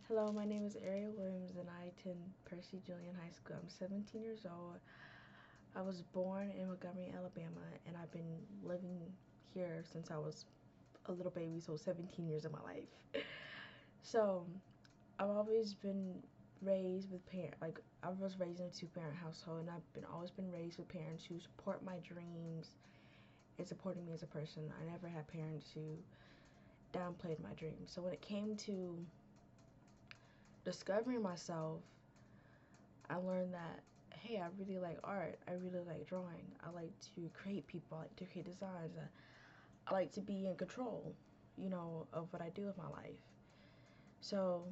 Hello, my name is Ariel Williams and I attend Percy Julian High School. I'm 17 years old. I was born in Montgomery, Alabama, and I've been living here since I was a little baby, so 17 years of my life. So, I've always been raised with parents, like, I was raised in a two-parent household, and I've been always been raised with parents who support my dreams and supporting me as a person. I never had parents who downplayed my dreams. So, when it came to discovering myself, I learned that hey, I really like art. I really like drawing. I like to create people. I like to create designs. I like to be in control, of what I do with my life. So,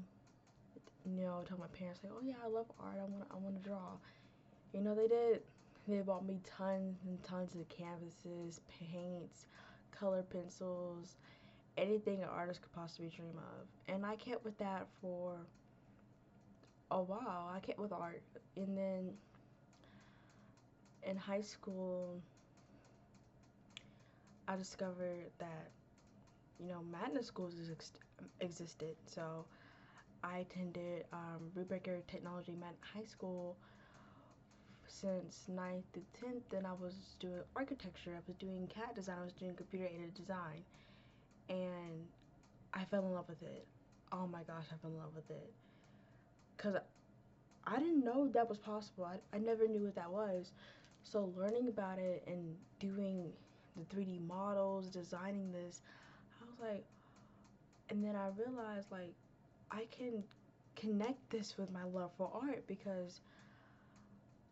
I told my parents like, oh yeah, I love art. I want to draw. They did. They bought me tons and tons of canvases, paints, color pencils, anything an artist could possibly dream of. And I kept with that for a while. I kept with art, and then in high school, I discovered that magnet schools existed. So I attended Brubaker Technology Magnet High School since ninth to 10th, and I was doing architecture. I was doing CAD design. I was doing computer aided design, and I fell in love with it. Oh my gosh, I fell in love with it because I didn't know that was possible. I never knew what that was. So learning about it and doing the 3D models, designing this, I was like, and then I realized like I can connect this with my love for art because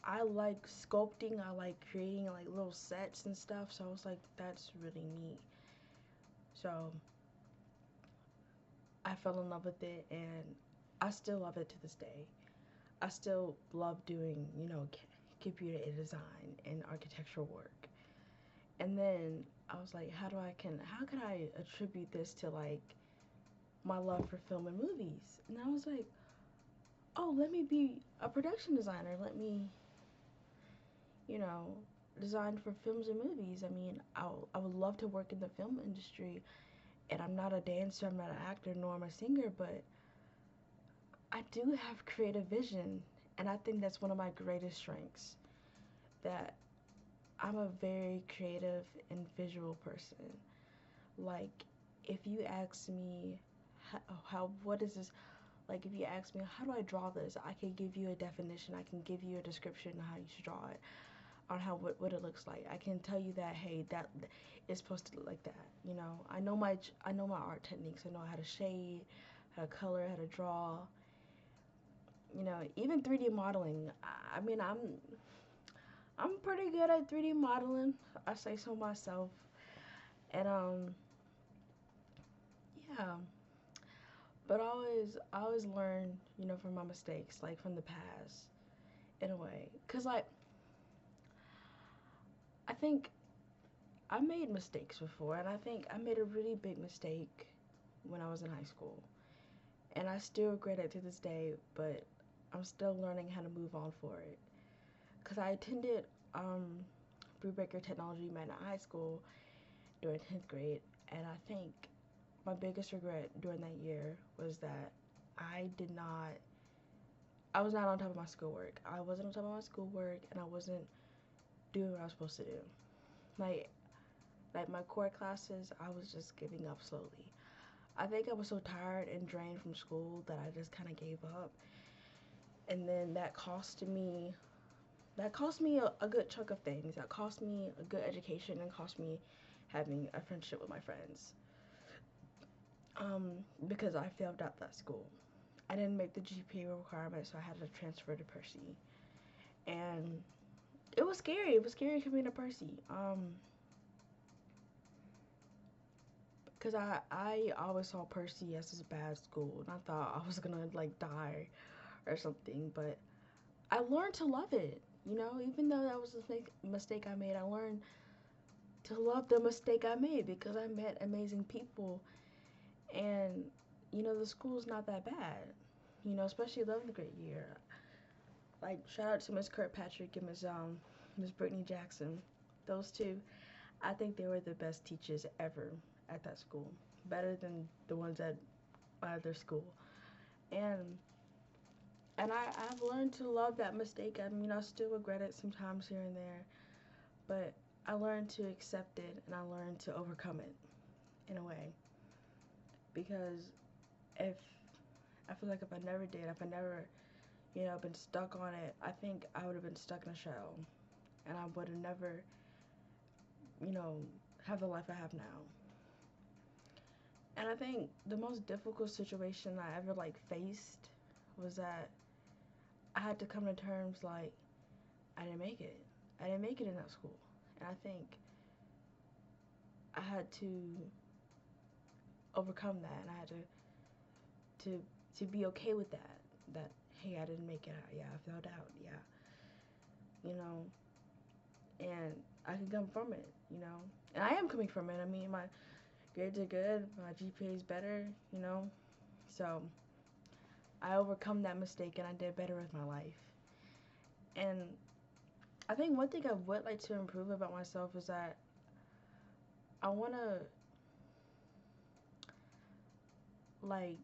I like sculpting, I like creating like little sets and stuff. So I was like, that's really neat. So I fell in love with it and I still love it to this day. I still love doing, computer design and architectural work. And then I was like, how can I attribute this to like my love for film and movies? And I was like, oh, let me be a production designer. Let me, you know, design for films and movies. I mean, I would love to work in the film industry. And I'm not a dancer, I'm not an actor, nor am I a singer, but I do have creative vision. And I think that's one of my greatest strengths. That I'm a very creative and visual person. Like, if you ask me, what is this? Like, if you ask me, how do I draw this? I can give you a definition. I can give you a description of how you should draw it, on what it looks like. I can tell you that hey, that is supposed to look like that. I know my art techniques. I know how to shade, how to color, how to draw. Even 3D modeling. I mean, I'm pretty good at 3D modeling. I say so myself. And yeah. But I always learn, from my mistakes, like from the past, in a way. Cause like I think I made mistakes before, and I think I made a really big mistake when I was in high school, and I still regret it to this day. But I'm still learning how to move on for it. Cause I attended Brubaker Technology Magnet High School during 10th grade, and I think my biggest regret during that year was that I did not I was not on top of my schoolwork. I wasn't on top of my schoolwork and I wasn't doing what I was supposed to do. Like like my core classes, I was just giving up slowly. I think I was so tired and drained from school that I just kind of gave up. And then that cost me a good chunk of things. That cost me a good education and cost me having a friendship with my friends. Because I failed out that school. I didn't make the GPA requirement, so I had to transfer to Percy. And it was scary. It was scary coming to Percy. Cause I always saw Percy as this bad school, and I thought I was gonna like die or something. But I learned to love it. Even though that was a mistake I made, I learned to love the mistake I made because I met amazing people, and the school's not that bad. Especially 11th grade year. Like shout out to Miss Kirkpatrick and Miss Brittany Jackson. Those two, I think they were the best teachers ever at that school. Better than the ones at my other school. and I've learned to love that mistake. I mean, I still regret it sometimes here and there, but I learned to accept it and I learned to overcome it in a way. Because if I feel like if I never did, if I never, been stuck on it, I think I would have been stuck in a shell and I would have never, you know, have the life I have now. And I think the most difficult situation I ever like faced was that I had to come to terms like I didn't make it. I didn't make it in that school. And I think I had to overcome that and I had to be okay with that. That hey, I didn't make it. Yeah, I fell out. Yeah. You know, and I can come from it. And I am coming from it. I mean, my grades are good, my GPA is better, you know. So, I overcome that mistake and I did better with my life. And I think one thing I would like to improve about myself is that I want to like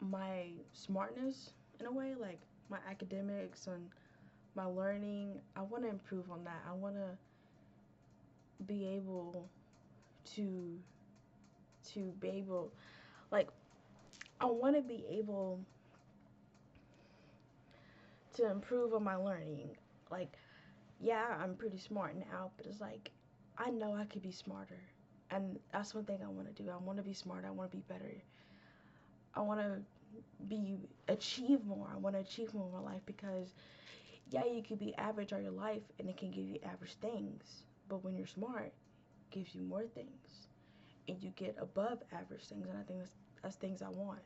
my smartness in a way, like my academics and my learning. I want to improve on that. I want to be able to be able like I want to be able to improve on my learning. Like yeah, I'm pretty smart now, but it's like I know I could be smarter. And that's one thing I want to do. I want to be smarter. I want to be better. I want to be achieve more. I want to achieve more in my life because yeah, you could be average all your life and it can give you average things. But when you're smart, it gives you more things and you get above average things. And I think that's things I want.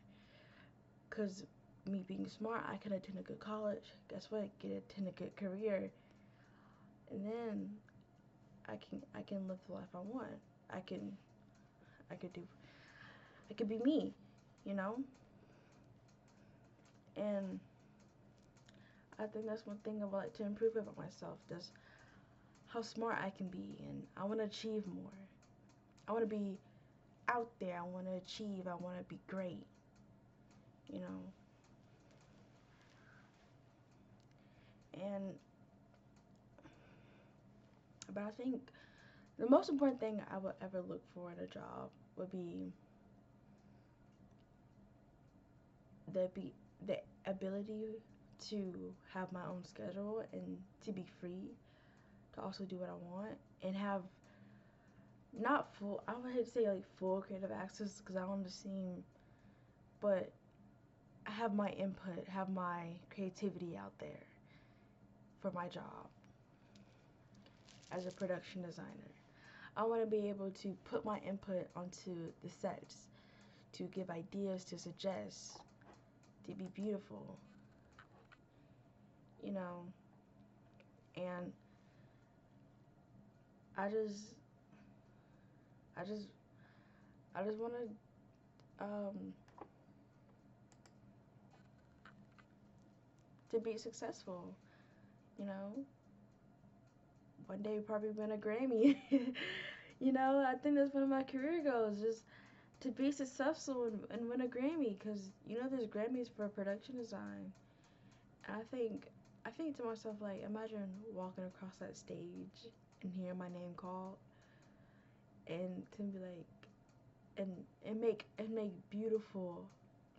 Cause me being smart, I can attend a good college. Guess what? Get attend a good career, and then I can live the life I want. I can I could do I could be me, you know. And I think that's one thing I would like to improve about myself. Just how smart I can be, and I want to achieve more. I want to be out there. I want to achieve. I want to be great, you know. And but I think the most important thing I would ever look for in a job would be the ability to have my own schedule and to be free to also do what I want and have not full I would hate to say like full creative access because I want to seem but have my input, have my creativity out there for my job as a production designer. I want to be able to put my input onto the sets, to give ideas, to suggest, to be beautiful, you know. And I just, I just, I just want to be successful, you know. One day probably win a Grammy. I think that's one of my career goals, just to be successful and win a Grammy, because there's Grammys for production design. And I think to myself like, imagine walking across that stage and hearing my name called, and to be like, and make beautiful,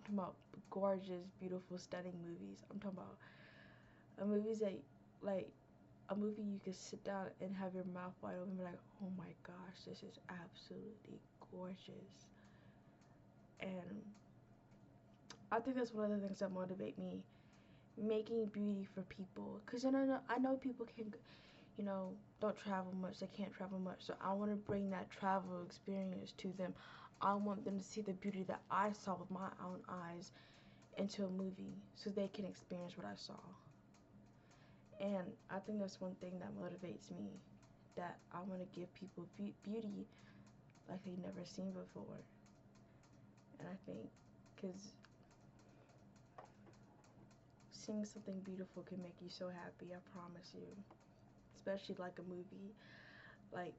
I'm talking about gorgeous, beautiful, stunning movies. I'm talking about movies that like a movie you could sit down and have your mouth wide open and be like, oh my gosh, this is absolutely gorgeous. And I think that's one of the things that motivate me, making beauty for people. Because I know people can, don't travel much, they can't travel much. So I want to bring that travel experience to them. I want them to see the beauty that I saw with my own eyes into a movie so they can experience what I saw. And I think that's one thing that motivates me, that I want to give people beauty like they've never seen before. And I think, because seeing something beautiful can make you so happy, I promise you. Especially like a movie, like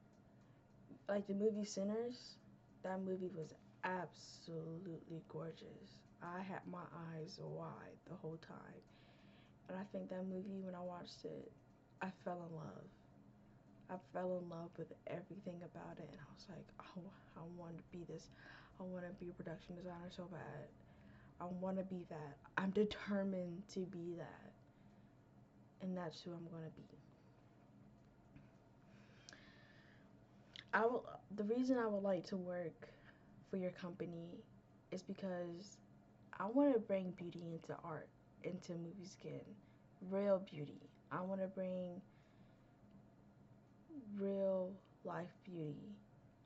the movie Sinners. That movie was absolutely gorgeous. I had my eyes wide the whole time. And I think that movie, when I watched it, I fell in love. I fell in love with everything about it, and I was like, oh, I want to be this. I want to be a production designer so bad. I want to be that. I'm determined to be that, and that's who I'm going to be. I will. The reason I would like to work for your company is because I want to bring beauty into art, into movie skin, real beauty. I want to bring real life beauty.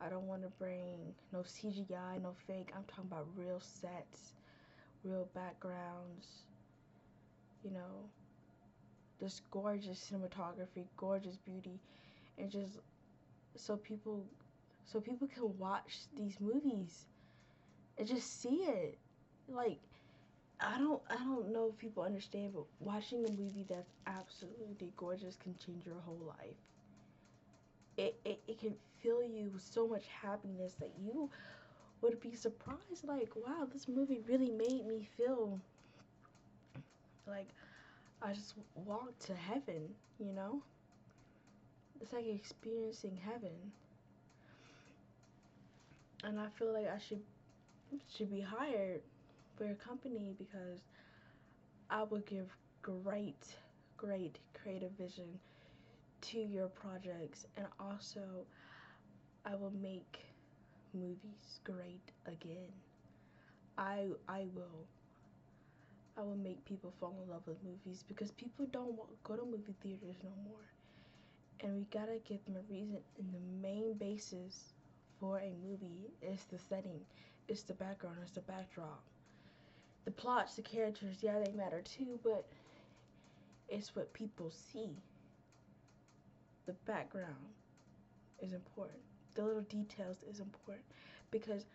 I don't want to bring no CGI, no fake. I'm talking about real sets, real backgrounds, you know, just gorgeous cinematography, gorgeous beauty, and just so people so people can watch these movies and just see it. Like I don't know if people understand, but watching a movie that's absolutely gorgeous can change your whole life. It can fill you with so much happiness that you would be surprised, like, wow, this movie really made me feel like I just walked to heaven, you know? It's like experiencing heaven. And I feel like I should be hired for your company because I will give great, great creative vision to your projects, and also I will make movies great again. I will. I will make people fall in love with movies because people don't go to movie theaters no more. And we gotta give them a reason. And the main basis for a movie is the setting, it's the background, it's the backdrop. The plots, the characters, yeah, they matter too, but it's what people see. The background is important. The little details is important because,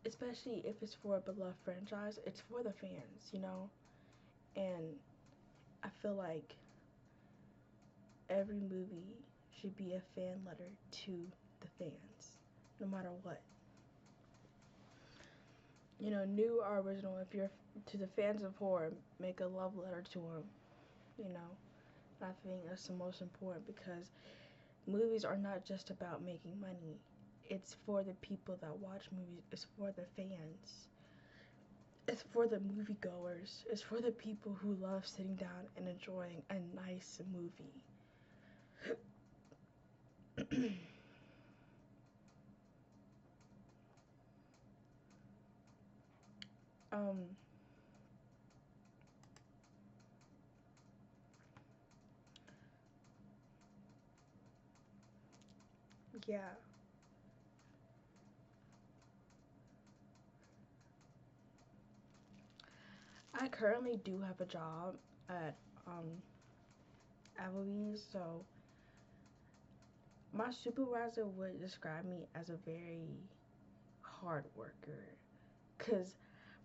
especially if it's for a beloved franchise, it's for the fans, you know? And I feel like every movie should be a fan letter to the fans, no matter what. You know, new or original, if you're to the fans of horror, make a love letter to them, you know? And I think that's the most important because movies are not just about making money. It's for the people that watch movies. It's for the fans. It's for the moviegoers. It's for the people who love sitting down and enjoying a nice movie. um, yeah. I currently do have a job at Applebee's, so my supervisor would describe me as a very hard worker. Cause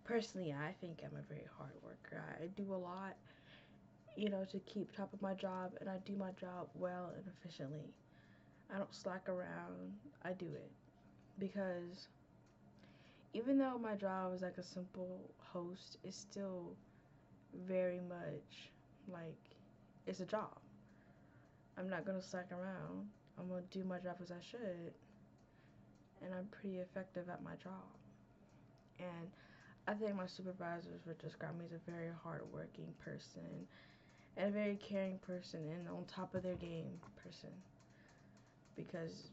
personally, I think I'm a very hard worker. I do a lot, you know, to keep top of my job, and I do my job well and efficiently. I don't slack around. I do it because even though my job is like a simple host, it's still very much like it's a job. I'm not gonna slack around. I'm gonna do my job as I should, and I'm pretty effective at my job. And I think my supervisors would describe me as a very hardworking person and a very caring person and on top of their game person because,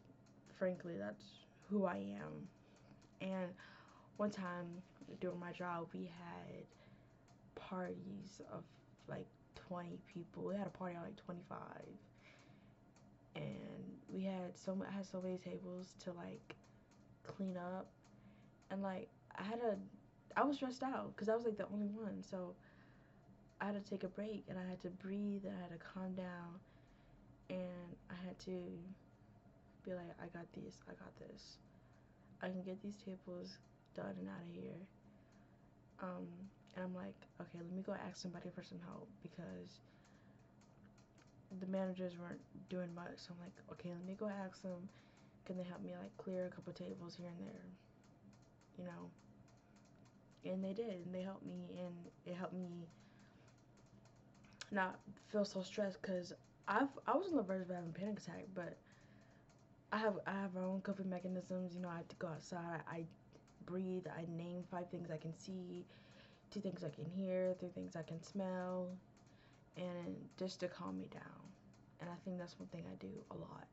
frankly, that's who I am. And one time during my job, we had parties of like 20 people. We had a party of like 25, and I had so many tables to like clean up, and like I was stressed out because I was like the only one, so I had to take a break and I had to breathe and I had to calm down and I had to be like, I got this, I got this. I can get these tables done and out of here. Um, and I'm like, okay, let me go ask somebody for some help because the managers weren't doing much. So I'm like, okay, let me go ask them. Can they help me like clear a couple tables here and there? You know. And they did, and they helped me, and it helped me not feel so stressed because I was on the verge of having a panic attack, but I have my own coping mechanisms. You know, I have to go outside. I breathe. I name 5 things I can see, 2 things I can hear, 3 things I can smell, and just to calm me down. And I think that's one thing I do a lot.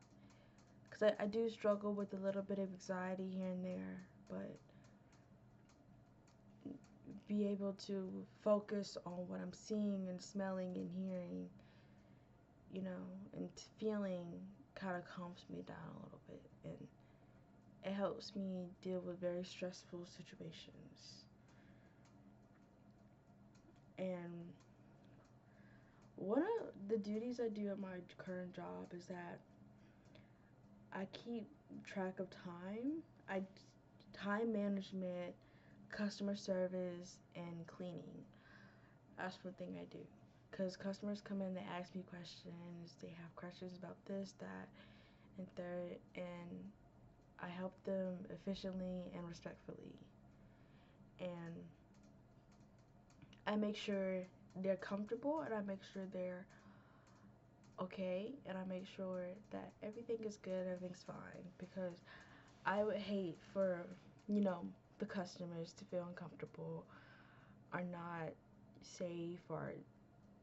Because I do struggle with a little bit of anxiety here and there, but be able to focus on what I'm seeing and smelling and hearing, you know, and feeling kind of calms me down a little bit. And it helps me deal with very stressful situations. And one of the duties I do at my current job is that I keep track of time. I time management, customer service, and cleaning. That's one thing I do. Because customers come in, they ask me questions, they have questions about this, that, and third, and I help them efficiently and respectfully. And I make sure they're comfortable, and I make sure they're okay, and I make sure that everything is good, everything's fine. Because I would hate for, you know, the customers to feel uncomfortable, are not safe, or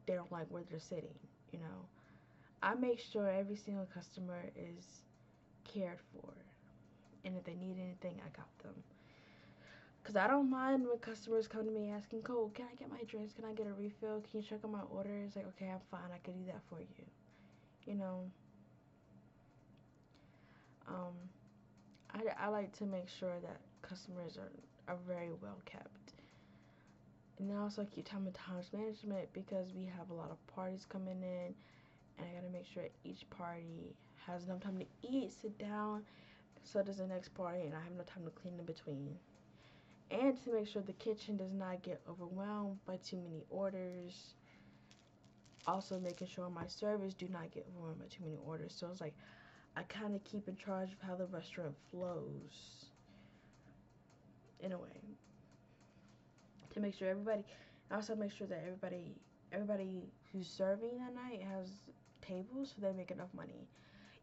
they don't like where they're sitting, you know. I make sure every single customer is cared for, and if they need anything, I got them. Because I don't mind when customers come to me asking, Cole, can I get my drinks? Can I get a refill? Can you check on my order? It's like, okay, I'm fine. I can do that for you. You know, um, I like to make sure that customers are very well kept. And then also keep time with times management because we have a lot of parties coming in, and I gotta make sure each party has enough time to eat, sit down, so does the next party, and I have enough time to clean in between. And to make sure the kitchen does not get overwhelmed by too many orders. Also making sure my servers do not get overwhelmed by too many orders. So it's like I kind of keep in charge of how the restaurant flows in a way to make sure everybody. I also make sure that everybody who's serving that night has tables so they make enough money.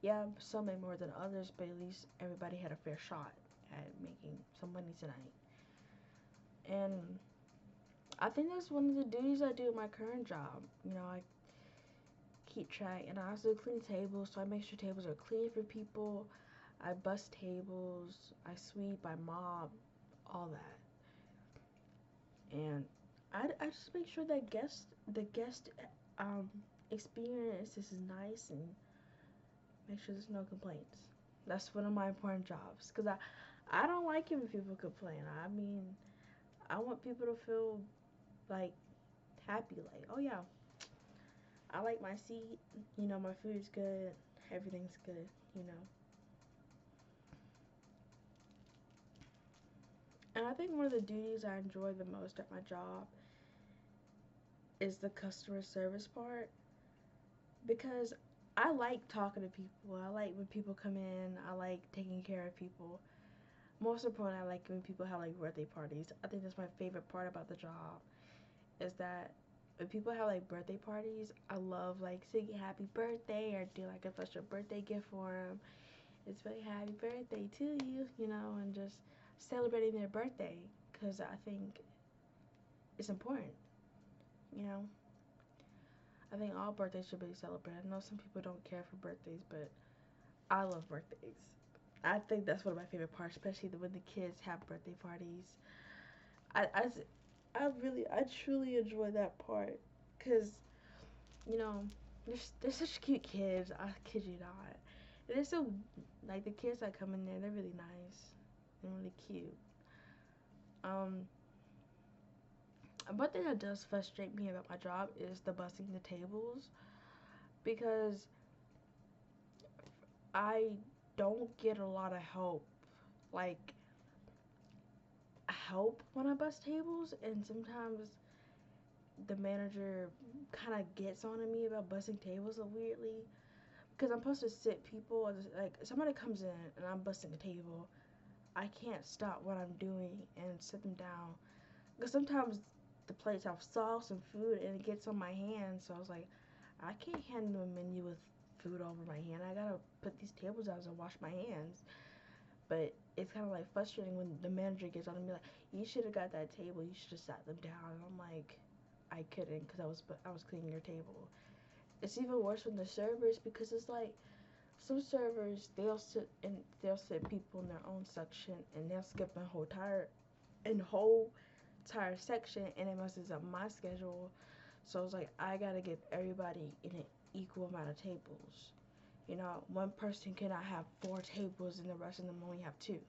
Yeah, some make more than others, but at least everybody had a fair shot at making some money tonight. And I think that's one of the duties I do at my current job. You know, I keep track, and I also clean tables, so I make sure tables are clean for people. I bust tables, I sweep, I mop, all that, and I just make sure that the guest um experience is nice, and make sure there's no complaints. That's one of my important jobs, cause I don't like it when people complain. I mean, I want people to feel like happy, like, oh yeah, I like my seat, you know, my food's good, everything's good, you know. And I think one of the duties I enjoy the most at my job is the customer service part because I like talking to people. I like when people come in. I like taking care of people. Most importantly, I like when people have like birthday parties. I think that's my favorite part about the job is that when people have like birthday parties, I love like singing happy birthday or do like a special birthday gift for them. It's really happy birthday to you, you know, and just celebrating their birthday because I think it's important, you know. I think all birthdays should be celebrated. I know some people don't care for birthdays, but I love birthdays. I think that's one of my favorite parts, especially when the kids have birthday parties. I, I, I truly enjoy that part because, you know, they're such cute kids. I kid you not. And they're so, like, the kids that come in there, they're really nice and really cute. Um, one thing that does frustrate me about my job is the busting the tables because I don't get a lot of like help when I bust tables, and sometimes the manager kind of gets on to me about busting tables so weirdly because I'm supposed to sit people like somebody comes in and I'm busting a table. I can't stop what I'm doing and sit them down Because sometimes the plates have sauce and food and it gets on my hands. So I was like, I can't handle a menu with food over my hand. I gotta put these tables down and wash my hands. But it's kind of like frustrating when the manager gets on and be like, "You should have got that table. You should have sat them down." And I'm like, I couldn't because I was cleaning your table. It's even worse when the servers, because it's like some servers they'll sit people in their own section and they'll skip a whole entire section, and it messes up my schedule. So it's like I gotta give everybody in an equal amount of tables. One person cannot have 4 tables and the rest of them only have 2.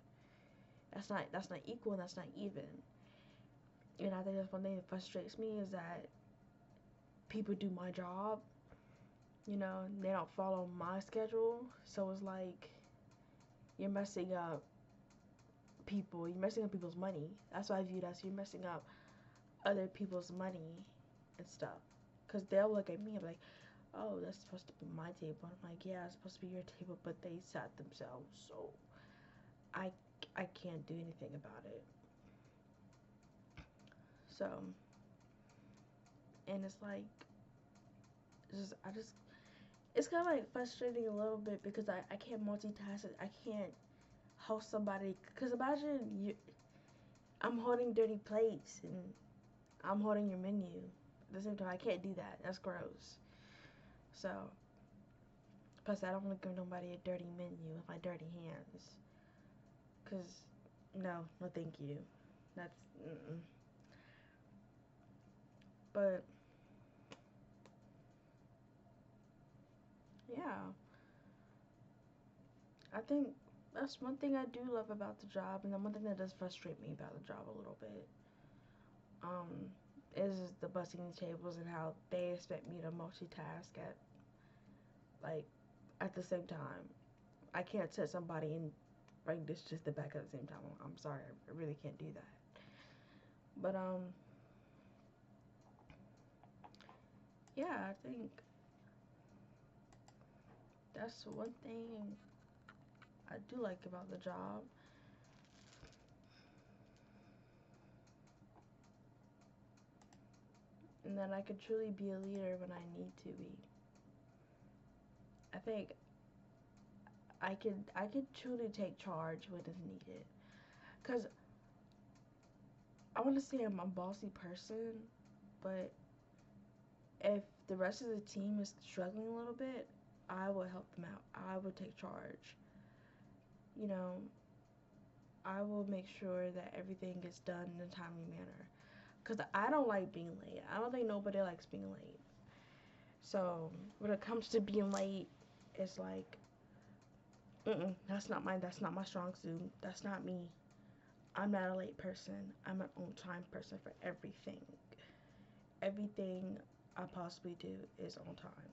That's not equal and that's not even. And I think that's one thing that frustrates me is that people do my job, they don't follow my schedule. So it's like you're messing up you're messing up people's money. That's what I view it as. You're messing up other people's money and stuff. Because they'll look at me and be like, oh, that's supposed to be my table. And I'm like, yeah, it's supposed to be your table, but they sat themselves. So I, I can't do anything about it. So, and it's like, it's kind of like frustrating a little bit because I can't multitask it. I can't host somebody. Because imagine I'm holding dirty plates and I'm holding your menu. At the same time, I can't do that. That's gross. So, plus I don't want to give nobody a dirty menu with my dirty hands. Cause no, thank you. That's mm-mm. But yeah, I think that's one thing I do love about the job, and then one thing that does frustrate me about the job a little bit, um, is the busting the tables and how they expect me to multitask like at the same time. I can't set somebody and bring dishes to back at the same time. I'm sorry, I really can't do that. But yeah, I think that's one thing I do like about the job, and that I can truly be a leader when I need to be. I think I could truly take charge when it's needed. Cause I want to say I'm a bossy person, but if the rest of the team is struggling a little bit, I will help them out. I will take charge. You know, I will make sure that everything gets done in a timely manner. Cause I don't like being late. I don't think nobody likes being late. So when it comes to being late, it's like, that's not my strong suit. That's not me. I'm not a late person. I'm an on time person for everything. Everything I possibly do is on time.